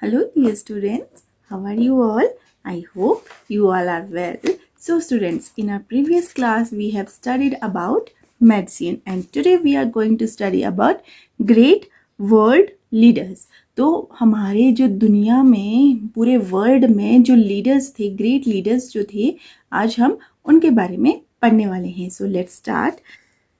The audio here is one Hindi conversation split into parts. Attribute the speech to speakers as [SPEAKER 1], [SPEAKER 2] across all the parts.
[SPEAKER 1] Hello dear students, how are you all? I hope you all are well. So students, in our previous class we have studied about medicine and today we are going to study about great world leaders. तो हमारे जो दुनिया में पूरे वर्ल्ड में जो लीडर्स थे, ग्रेट लीडर्स जो थे, आज हम उनके बारे में पढ़ने वाले हैं. So let's start.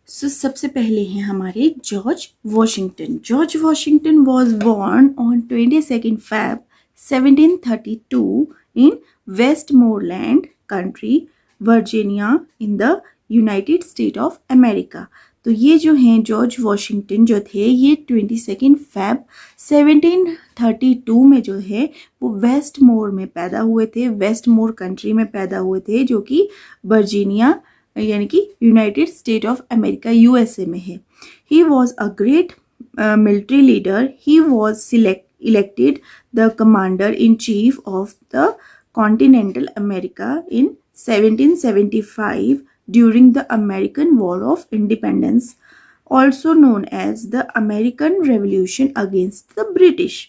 [SPEAKER 1] सबसे पहले हैं हमारे George Washington. George Washington was born on 22 Feb 1732 in Westmoreland country, Virginia, in the United State of America. तो ये जो हैं जॉर्ज वॉशिंगटन जो थे, ये 22 Feb 1732 में जो है वो वेस्टमोर में पैदा हुए थे. वेस्टमोर कंट्री में पैदा हुए थे जो कि वर्जीनिया यानी कि United State of America USA में है. He was a great military leader. He was elected the commander in chief of the continental America in 1775 during the American war of independence, also known as the American revolution against the British.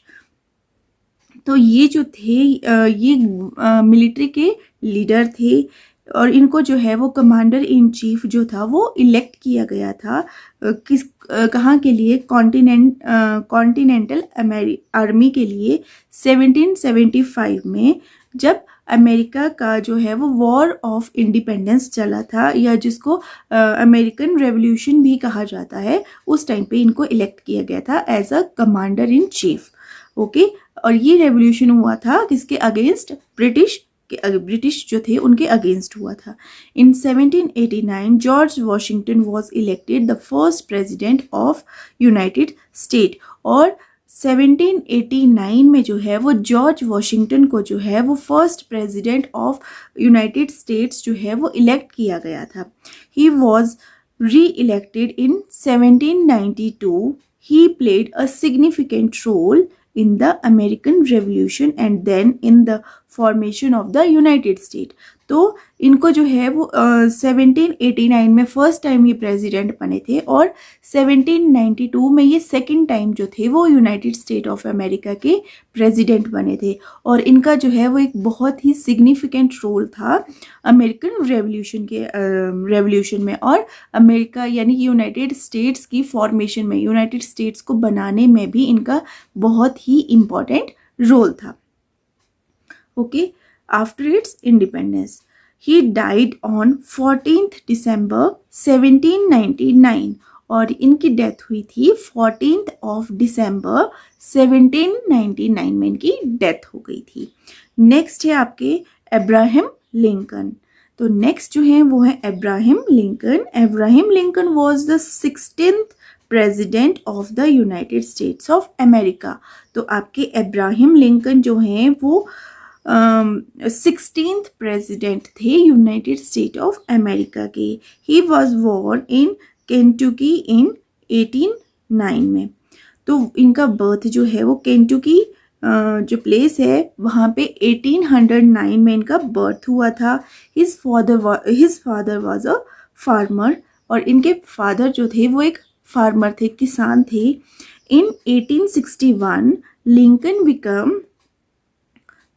[SPEAKER 1] तो ये जो थे ये मिलिट्री के लीडर थे और इनको जो है वो कमांडर इन चीफ जो था वो इलेक्ट किया गया था कहाँ के लिए, कॉन्टिनेंटल आर्मी के लिए 1775 में, जब अमेरिका का जो है वो वॉर ऑफ इंडिपेंडेंस चला था या जिसको अमेरिकन रेवोल्यूशन भी कहा जाता है. उस टाइम पे इनको इलेक्ट किया गया था as a commander in chief. Okay, और ये रेवोल्यूशन हुआ था किसके अगेंस्ट? ब्रिटिश जो थे उनके अगेंस्ट हुआ था. इन 1789 George Washington was elected the first president of United state. और 1789 में जो है वो जॉर्ज वॉशिंगटन को जो है वो first president of United States जो है वो इलेक्ट किया गया था. He was reelected in 1792. He played a significant role in the American Revolution and then in the formation of the United States. तो इनको जो है वो 1789 में फर्स्ट टाइम ये प्रेसिडेंट बने थे और 1792 में ये सेकंड टाइम जो थे वो यूनाइटेड स्टेट ऑफ अमेरिका के प्रेसिडेंट बने थे. और इनका जो है वो एक बहुत ही सिग्निफिकेंट रोल था अमेरिकन रेवोल्यूशन में और अमेरिका यानी कि यूनाइटेड स्टेट्स की फॉर्मेशन में, यूनाइटेड स्टेट्स को बनाने में भी इनका बहुत ही इम्पोर्टेंट रोल था. Okay, after its independence. He died on 14th December 1799 और इनकी डेथ हुई थी 14th of December 1799 में इनकी डेथ हो गई थी. नेक्स्ट है आपके अब्राहम लिंकन. तो नेक्स्ट जो है वो है Abraham Lincoln. Abraham Lincoln was the 16th president of the United states of America. तो आपके अब्राहम लिंकन जो हैं वो 16th प्रेसिडेंट थे यूनाइटेड स्टेट ऑफ अमेरिका के. He was born in Kentucky in 1809 में. तो इनका बर्थ जो है वो केंटुकी जो प्लेस है वहाँ पे 1809 में इनका बर्थ हुआ था. His father was a farmer और इनके फादर जो थे वो एक फार्मर थे, किसान थे. इन 1861 Lincoln become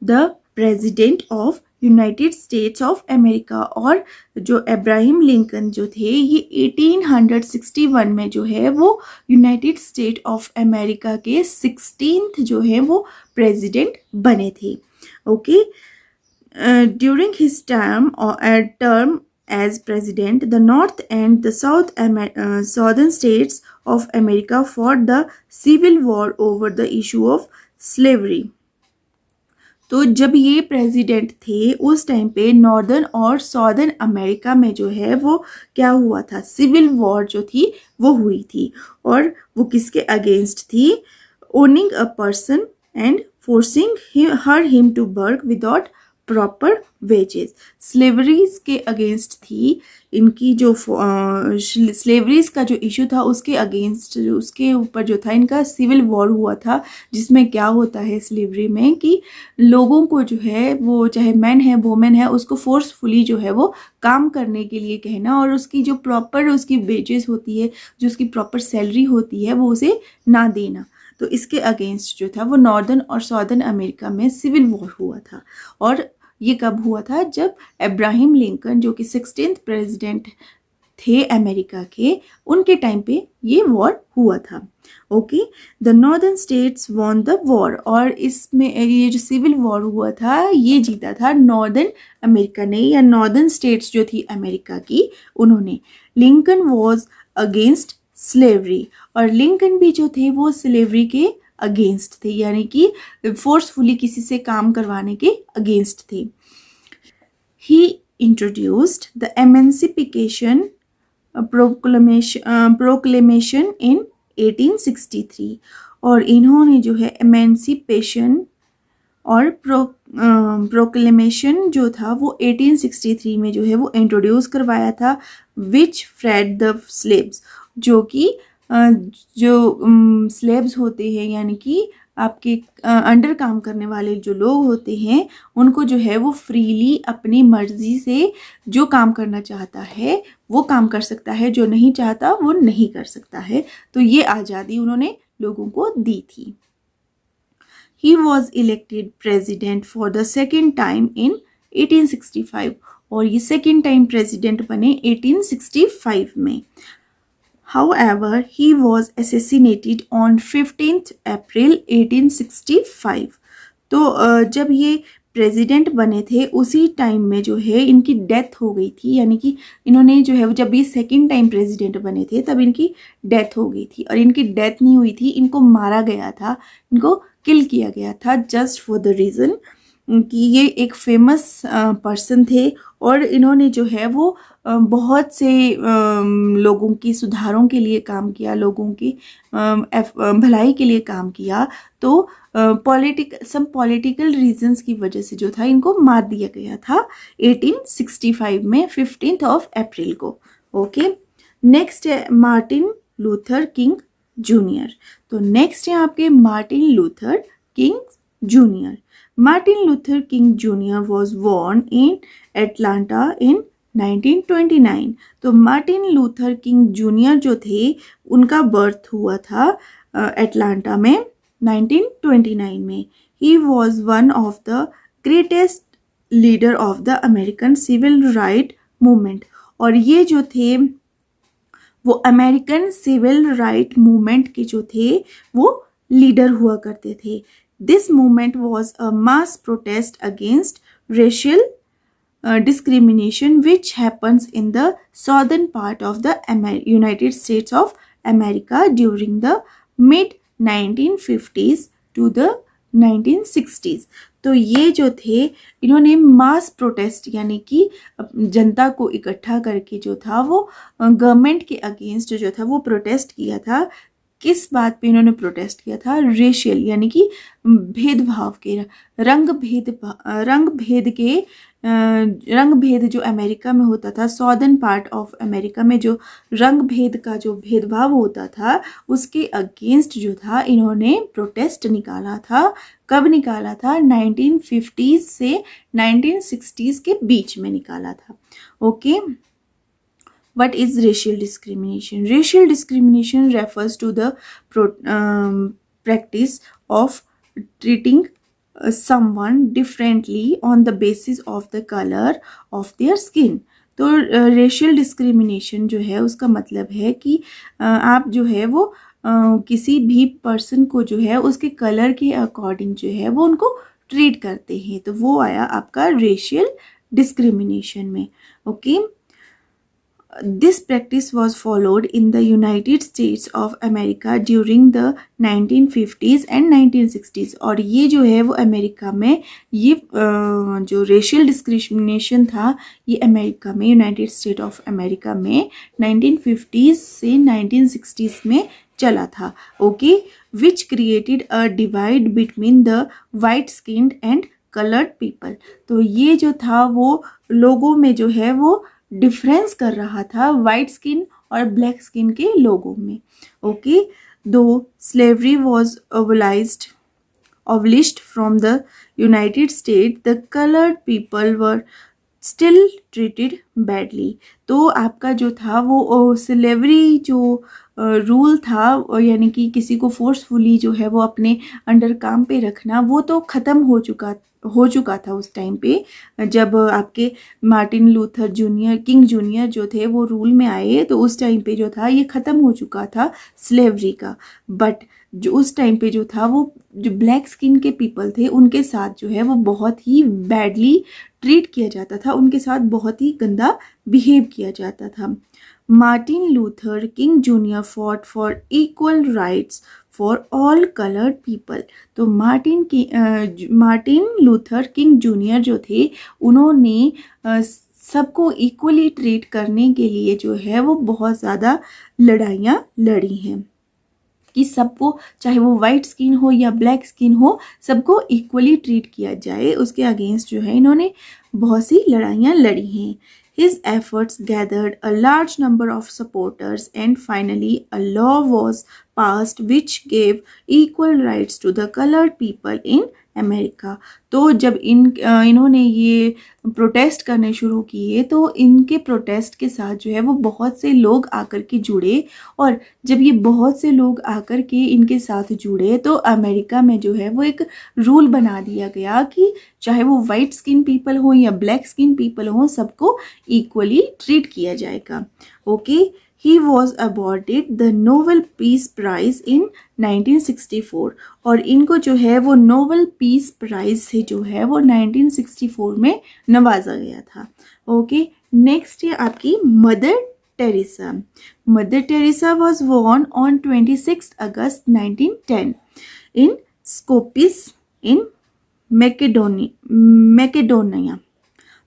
[SPEAKER 1] the president of United states of America. और जो अब्राहम लिंकन जो थे ये 1861 में जो है वो यूनाइटेड स्टेट ऑफ अमेरिका के 16th जो है वो प्रेसिडेंट बने थे. Okay, during his term as president, the north and the southern states of America fought the civil war over the issue of slavery. तो जब ये प्रेसिडेंट थे उस टाइम पे नॉर्दर्न और सॉर्दर्न अमेरिका में जो है वो क्या हुआ था, सिविल वॉर जो थी वो हुई थी. और वो किसके अगेंस्ट थी? Owning a person and forcing him to work without proper wages. Slaveries के अगेंस्ट थी इनकी. जो स्लेवरीज का जो इशू था उसके अगेंस्ट, उसके ऊपर जो था इनका सिविल वॉर हुआ था. जिसमें क्या होता है स्लेवरी में कि लोगों को जो है वो चाहे मैन है वोमेन है उसको फोर्सफुली जो है वो काम करने के लिए कहना और उसकी जो प्रॉपर उसकी वेजेस होती है, जो उसकी प्रॉपर सैलरी होती है वो उसे ना देना. तो इसके अगेंस्ट जो था वो नॉर्दर्न और सॉर्दर्न अमेरिका में सिविल वॉर हुआ था। और ये कब हुआ था? जब अब्राहम लिंकन जो कि 16th प्रेसिडेंट थे अमेरिका के, उनके टाइम पे ये वॉर हुआ था। Okay, the northern states won the war, और इसमें ये जो सिविल वॉर हुआ था ये जीता था नॉर्दर्न अमेरिका ने, या नॉर्दर्न स्टेट्स जो थी अमेरिका की उन्होंने। लिंकन वॉज अगेंस्ट स्लेवरी, और लिंकन भी जो थे वो स्लेवरी के अगेंस्ट थे, यानी कि फोर्सफुली किसी से काम करवाने के अगेंस्ट थे। ही इंट्रोड्यूस्ड द एमेंसिपिकेशन प्रोक्लेमेशन इन 1863, और इन्होंने जो है एमेंसिपेशन और प्रोक्लेमेशन जो था वो 1863 में जो है वो इंट्रोड्यूस करवाया था, विच फ्रेड द स्लेव्स, जो कि जो स्लेव्स होते हैं यानी कि आपके अंडर काम करने वाले जो लोग होते हैं उनको जो है वो फ्रीली अपनी मर्जी से जो काम करना चाहता है वो काम कर सकता है, जो नहीं चाहता वो नहीं कर सकता है। तो ये आज़ादी उन्होंने लोगों को दी थी। He was elected president for the second time in 1865, और ये सेकेंड टाइम प्रेसिडेंट बने 1865 में। However, he was assassinated on 15th April 1865. तो जब ये प्रेसिडेंट बने थे उसी टाइम में जो है इनकी डेथ हो गई थी, यानी कि इन्होंने जो है जब ये सेकेंड टाइम प्रेसिडेंट बने थे तब इनकी डेथ हो गई थी, और इनकी डेथ नहीं हुई थी, इनको मारा गया था, इनको किल किया गया था जस्ट फॉर द रीज़न कि ये एक फेमस पर्सन थे, और इन्होंने जो है वो बहुत से लोगों की सुधारों के लिए काम किया, लोगों की भलाई के लिए काम किया। तो पॉलिटिकल रीजंस की वजह से जो था इनको मार दिया गया था 1865 में 15 अप्रैल को। ओके, नेक्स्ट है मार्टिन लूथर किंग जूनियर। तो नेक्स्ट है आपके Martin Luther king junior. Martin Luther King Jr. was born in Atlanta in 1929। तो मार्टिन लूथर किंग जूनियर जो थे उनका बर्थ हुआ था एटलांटा में 1929 में। He was one of the greatest leader of the American Civil Rights Movement, और ये जो थे वो अमेरिकन सिविल राइट मूवमेंट के जो थे वो लीडर हुआ करते थे। This movement was a mass protest against racial discrimination which happens in the southern part of the United States of America during the mid 1950s to the 1960s। तो ये जो थे इन्होंने मास प्रोटेस्ट यानी कि जनता को इकट्ठा करके जो था वो गवर्नमेंट के अगेंस्ट जो था वो प्रोटेस्ट किया था। किस बात पे इन्होंने प्रोटेस्ट किया था? रेशियल यानी कि भेदभाव के, रंग भेद जो अमेरिका में होता था, सॉदर्न पार्ट ऑफ अमेरिका में जो रंग भेद का जो भेदभाव होता था उसके अगेंस्ट जो था इन्होंने प्रोटेस्ट निकाला था। कब निकाला था? 1950s से 1960s के बीच में निकाला था। Okay, What is racial discrimination? Racial discrimination refers to the practice of treating someone differently on the basis of the color of their skin। तो racial discrimination जो है उसका मतलब है कि आप जो है वो किसी भी पर्सन को जो है उसके कलर के अकॉर्डिंग जो है वो उनको ट्रीट करते हैं, तो वो आया आपका racial discrimination में। Okay, This practice was followed in the United States of America during the 1950s and 1960s। और ये जो है वो अमेरिका में ये जो रेशियल डिस्क्रिमिनेशन था ये अमेरिका में, यूनाइटेड स्टेट ऑफ अमेरिका में 1950s से 1960s में चला था। Okay, which created a divide between the white skinned and coloured people. तो ये जो था वो लोगों में जो है वो डिफरेंस कर रहा था वाइट स्किन और ब्लैक स्किन के लोगों में। ओके, दो slavery was abolished from the United States, the colored people were still treated badly. तो आपका जो था वो स्लेवरी जो रूल था, यानी कि किसी को फोर्सफुली जो है वो अपने अंडर काम पे रखना, वो तो ख़त्म हो चुका था उस टाइम पे, जब आपके Martin Luther junior, king junior जो थे वो रूल में आए, तो उस टाइम पे जो था ये ख़त्म हो चुका था स्लेवरी का। बट जो उस टाइम पे जो था वो जो ब्लैक स्किन के पीपल थे उनके साथ जो है वो बहुत ही बैडली ट्रीट किया जाता था, उनके साथ बहुत ही गंदा बिहेव किया जाता था। Martin Luther king junior fought for equal rights for all coloured people. तो मार्टिन लूथर किंग जूनियर जो थे उन्होंने सबको इक्वली ट्रीट करने के लिए जो है वो बहुत ज़्यादा लड़ाइयाँ लड़ी हैं कि सबको, चाहे वो वाइट स्किन हो या ब्लैक स्किन हो, सबको इक्वली ट्रीट किया जाए। उसके अगेंस्ट जो है इन्होंने बहुत सी लड़ाइयाँ लड़ी हैं। His efforts gathered a large number of supporters and finally a law was passed which gave equal rights to the colored people in America. तो जब इन्होंने ये प्रोटेस्ट करने शुरू किए तो इनके प्रोटेस्ट के साथ जो है वो बहुत से लोग आकर के जुड़े, और जब ये बहुत से लोग आकर के इनके साथ जुड़े तो अमेरिका में जो है वो एक रूल बना दिया गया कि चाहे वो वाइट स्किन पीपल हो या ब्लैक स्किन पीपल हो, सबको इक्वली ट्रीट किया जाएगा। Okay, he was awarded the Nobel peace prize in 1964, और इनको जो है वो नोबेल पीस प्राइज से जो है वो 1964 में नवाजा गया था। ओके, नेक्स्ट है आपकी Mother Teresa. Mother Teresa was born on 26 August 1910 in Skopje in Macedonia.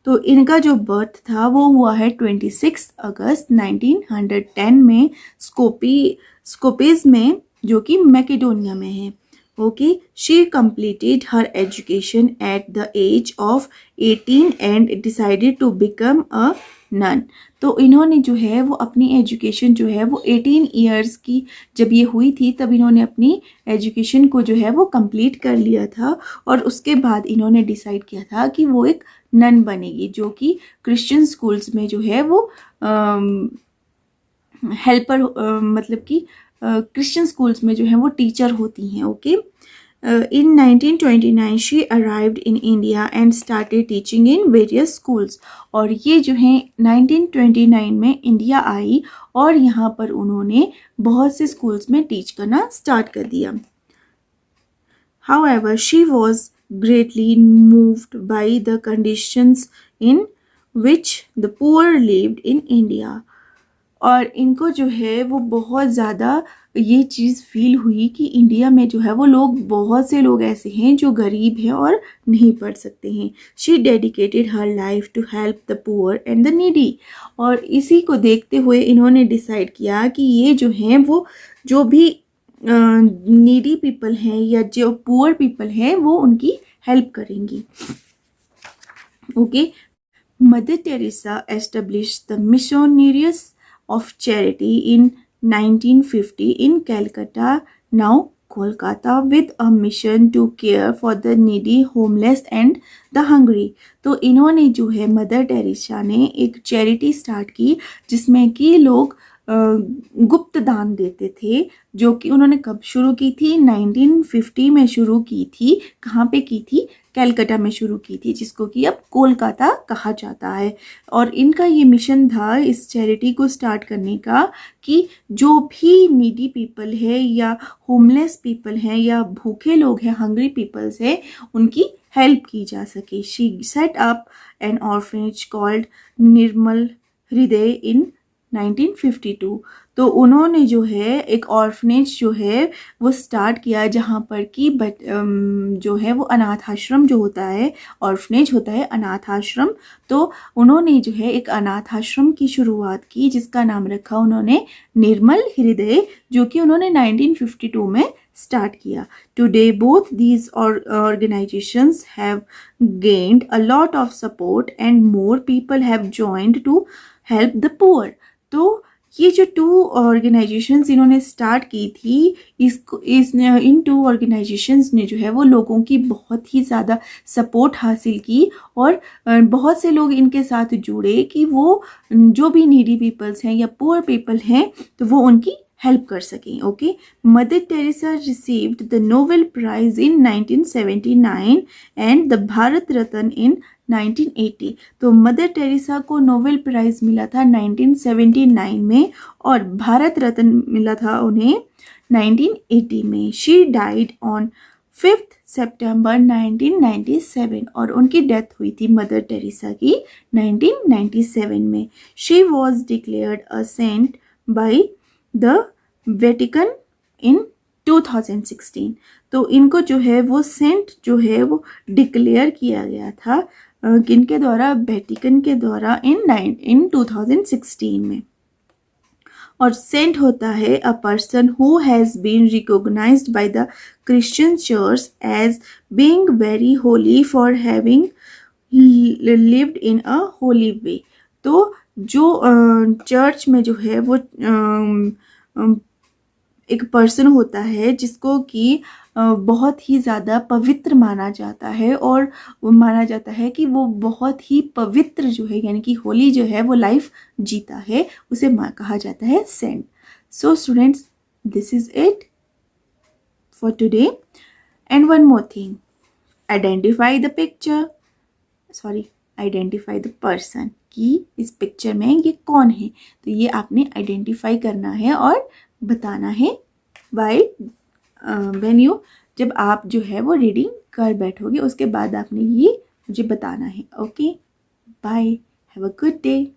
[SPEAKER 1] तो इनका जो बर्थ था वो हुआ है 26 अगस्त 1910 में स्कोपिस में, जो कि मैकेडोनिया में है। Okay, she completed her education at the age of 18 and decided to become a nun. तो इन्होंने जो है वो अपनी एजुकेशन जो है वो 18 ईयर्स की जब ये हुई थी तब इन्होंने अपनी एजुकेशन को जो है वो कंप्लीट कर लिया था, और उसके बाद इन्होंने डिसाइड किया था कि वो एक नन बनेगी, जो कि क्रिश्चियन स्कूल्स में जो है वो हेल्पर, मतलब कि क्रिश्चियन स्कूल्स में जो है वो टीचर होती हैं। Okay, in 1929 she arrived in India and started teaching in various schools, और ये जो है 1929 में इंडिया आई और यहाँ पर उन्होंने बहुत से स्कूल्स में टीच करना स्टार्ट कर दिया। However, she was greatly moved by the conditions in which the poor lived in India, और इनको जो है वो बहुत ज़्यादा ये चीज़ फील हुई कि इंडिया में जो है वो लोग, बहुत से लोग ऐसे हैं जो गरीब हैं और नहीं पढ़ सकते हैं। She dedicated her life to help the poor and the needy, और इसी को देखते हुए इन्होंने डिसाइड किया कि ये जो हैं वो जो भी नीडी पीपल हैं या जो पुअर पीपल हैं वो उनकी हेल्प करेंगी। Okay, Mother Teresa established the missionaries of charity in 1950 in Calcutta, now Kolkata, with a mission to care for the needy, homeless and the hungry। तो इन्होंने जो है मदर टेरेसा ने एक चैरिटी स्टार्ट की जिसमें कि लोग गुप्त दान देते थे, जो कि उन्होंने कब शुरू की थी, 1950 में शुरू की थी। कहाँ पे की थी? कैलकाटा में शुरू की थी, जिसको कि अब कोलकाता कहा जाता है। और इनका ये मिशन था इस चैरिटी को स्टार्ट करने का कि जो भी नीडी पीपल है या होमलेस पीपल हैं या भूखे लोग हैं, हंग्री पीपल्स है, उनकी हेल्प की जा सके। She set up an orphanage called Nirmal Hriday in 1952। तो उन्होंने जो है एक ऑर्फनेज जो है वो स्टार्ट किया, जहाँ पर कि जो है वो अनाथ आश्रम जो होता है, ऑर्फनेज होता है अनाथ आश्रम। तो उन्होंने जो है एक अनाथ आश्रम की शुरुआत की जिसका नाम रखा उन्होंने निर्मल हृदय, जो कि उन्होंने 1952 में स्टार्ट किया। Today both these organizations have gained a lot of support and more people have joined to help the poor। तो ये जो 2 ऑर्गेनाइजेशंस इन्होंने स्टार्ट की थी, इन 2 ऑर्गेनाइजेशंस ने जो है वो लोगों की बहुत ही ज़्यादा सपोर्ट हासिल की और बहुत से लोग इनके साथ जुड़े कि वो जो भी नीडी पीपल्स हैं या पुअर पीपल हैं तो वो उनकी हेल्प कर सकें. Okay, Mother Teresa received the Nobel prize in 1979 and the Bharat Ratna in 1980. तो मदर टेरेसा को नोबेल प्राइज मिला था 1979 में और भारत रत्न मिला था उन्हें 1980 में. शी डाइड ऑन 5 सितंबर 1997 और उनकी डेथ हुई थी मदर टेरेसा की 1997 में. She was declared a saint by the Vatican in 2016. तो इनको जो है वो सेंट जो है वो डिक्लेयर किया गया था किनके द्वारा, वेटिकन के द्वारा इन 2016 में. और सेंट होता है a person who has been recognised by the Christian church as being very holy for having lived in a holy way. तो जो चर्च में जो है वो एक पर्सन होता है जिसको कि बहुत ही ज़्यादा पवित्र माना जाता है और माना जाता है कि वो बहुत ही पवित्र जो है यानी कि होली जो है वो लाइफ जीता है, उसे कहा जाता है saint. So students, this is it for today. And one more thing, identify the person कि इस पिक्चर में ये कौन है. तो ये आपने आइडेंटिफाई करना है और बताना है व्हेन यू, जब आप जो है वो रीडिंग कर बैठोगे उसके बाद आपने ये मुझे बताना है. Okay, bye, have a good day.